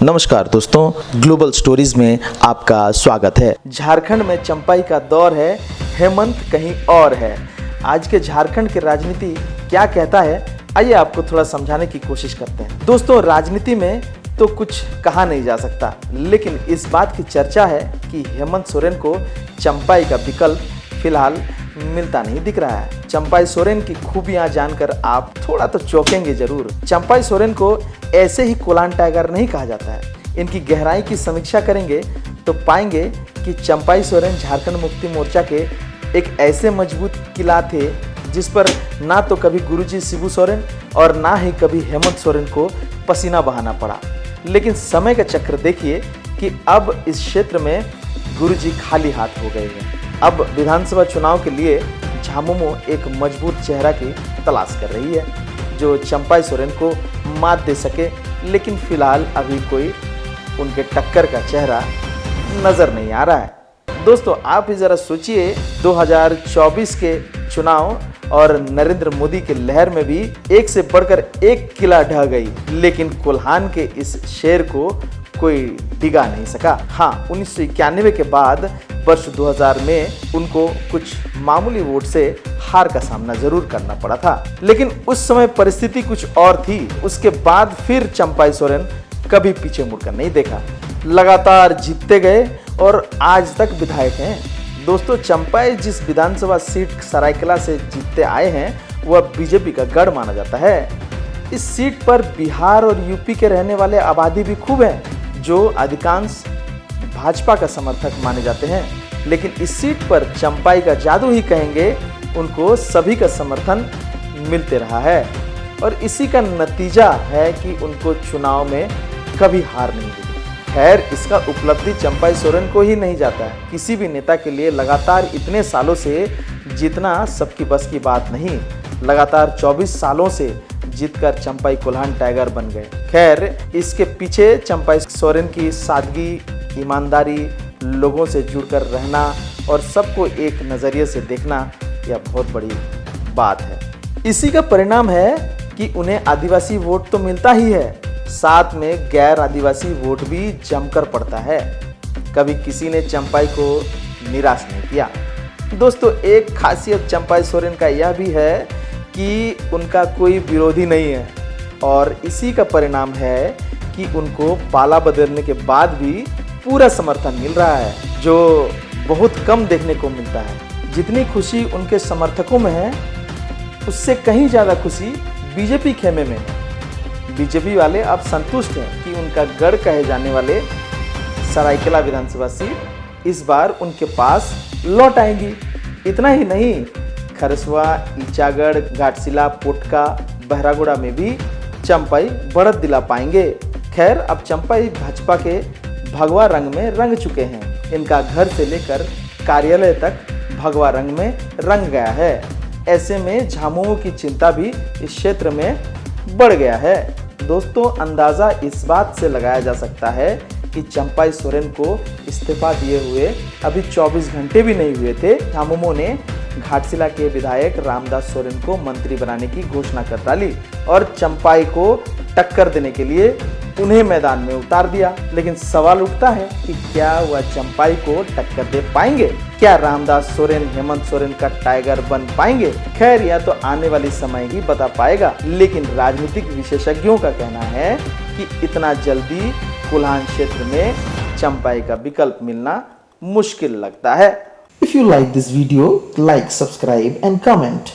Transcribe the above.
नमस्कार दोस्तों, global stories में आपका स्वागत है। झारखंड में चंपाई का दौर है, हेमंत कहीं और है। आज के झारखंड की राजनीति क्या कहता है, आइए आपको थोड़ा समझाने की कोशिश करते हैं। दोस्तों, राजनीति में तो कुछ कहा नहीं जा सकता, लेकिन इस बात की चर्चा है कि हेमंत सोरेन को चंपाई का विकल्प फिलहाल मिलता नहीं दिख रहा है। चंपाई सोरेन की खूबियां जानकर आप थोड़ा तो चौंकेंगे जरूर। चंपाई सोरेन को ऐसे ही कोल्हान टाइगर नहीं कहा जाता है। इनकी गहराई की समीक्षा करेंगे तो पाएंगे कि चंपाई सोरेन झारखंड मुक्ति मोर्चा के एक ऐसे मजबूत किला थे जिस पर ना तो कभी गुरुजी शिबू सोरेन और ना ही कभी हेमंत सोरेन को पसीना बहाना पड़ा। लेकिन समय का चक्र देखिए कि अब इस क्षेत्र में गुरुजी खाली हाथ हो गए हैं। अब विधानसभा चुनाव के लिए झामुमो एक मजबूत चेहरा की तलाश कर रही है जो चंपाई सोरेन को मात दे सके, लेकिन फिलहाल अभी कोई उनके टक्कर का चेहरा नजर नहीं आ रहा है। दोस्तों, आप ही जरा सोचिए, 2024 के चुनाव और नरेंद्र मोदी के लहर में भी एक से बढ़कर एक किला ढह गई, लेकिन कोल्हान के इस शेर को कोई डिगा नहीं सका। हाँ, 1991 के बाद वर्ष 2000 में उनको कुछ मामूली वोट से हार का सामना जरूर करना पड़ा था, लेकिन उस समय परिस्थिति कुछ और थी। उसके बाद फिर चंपाई सोरेन कभी पीछे मुड़कर नहीं देखा, लगातार जीतते गए और आज तक विधायक हैं। दोस्तों, चंपाई जिस विधानसभा सीट सरायकेला से जीतते आए हैं वह बीजेपी का गढ़ माना जाता है। इस सीट पर बिहार और यूपी के रहने वाले आबादी भी खूब हैं जो अधिकांश भाजपा का समर्थक माने जाते हैं, लेकिन इस सीट पर चंपाई का जादू ही कहेंगे, उनको सभी का समर्थन मिलते रहा है और इसी का नतीजा है कि उनको चुनाव में कभी हार नहीं मिली। खैर, इसका उपलब्धि चंपाई सोरेन को ही नहीं जाता है। किसी भी नेता के लिए लगातार इतने सालों से जीतना सबकी बस की बात नहीं। लगातार 24 सालों से जीतकर चंपाई कोल्हान टाइगर बन गए। खैर, इसके पीछे चंपाई सोरेन की सादगी, ईमानदारी, लोगों से जुड़कर रहना और सबको एक नज़रिए से देखना, यह बहुत बड़ी बात है। इसी का परिणाम है कि उन्हें आदिवासी वोट तो मिलता ही है, साथ में गैर आदिवासी वोट भी जमकर पड़ता है। कभी किसी ने चंपाई को निराश नहीं किया। दोस्तों, एक खासियत चंपाई सोरेन का यह भी है कि उनका कोई विरोधी नहीं है और इसी का परिणाम है कि उनको पाला बदलने के बाद भी पूरा समर्थन मिल रहा है, जो बहुत कम देखने को मिलता है। जितनी खुशी उनके समर्थकों में है, उससे कहीं ज़्यादा खुशी बीजेपी खेमे में है। बीजेपी वाले अब संतुष्ट हैं कि उनका गढ़ कहे जाने वाले सरायकेला विधानसभा सीट इस बार उनके पास लौट आएंगी। इतना ही नहीं, खरसवा, ईचागढ़, घाटशिला, पोटका, बहरागोड़ा में भी चंपाई बढ़त दिला पाएंगे। खैर, अब चंपाई भाजपा के भगवा रंग में रंग चुके हैं। इनका घर से लेकर कार्यालय तक भगवा रंग में रंग गया है। ऐसे में झामुमो की चिंता भी इस क्षेत्र में बढ़ गया है। दोस्तों, अंदाजा इस बात से लगाया जा सकता है कि चंपाई सोरेन को इस्तीफा दिए हुए अभी 24 घंटे भी नहीं हुए थे, झामुमो ने घाटशिला के विधायक रामदास सोरेन को मंत्री बनाने की घोषणा कर डाली और चंपाई को टक्कर देने के लिए उन्हें मैदान में उतार दिया। लेकिन सवाल उठता है कि क्या वह चंपाई को टक्कर दे पाएंगे? क्या रामदास सोरेन हेमंत सोरेन का टाइगर बन पाएंगे? खैर, यह तो आने वाली समय ही बता पाएगा, लेकिन राजनीतिक विशेषज्ञों का कहना है कि इतना जल्दी कोल्हान क्षेत्र में चंपाई का विकल्प मिलना मुश्किल लगता है। If you like this video, like, subscribe and comment.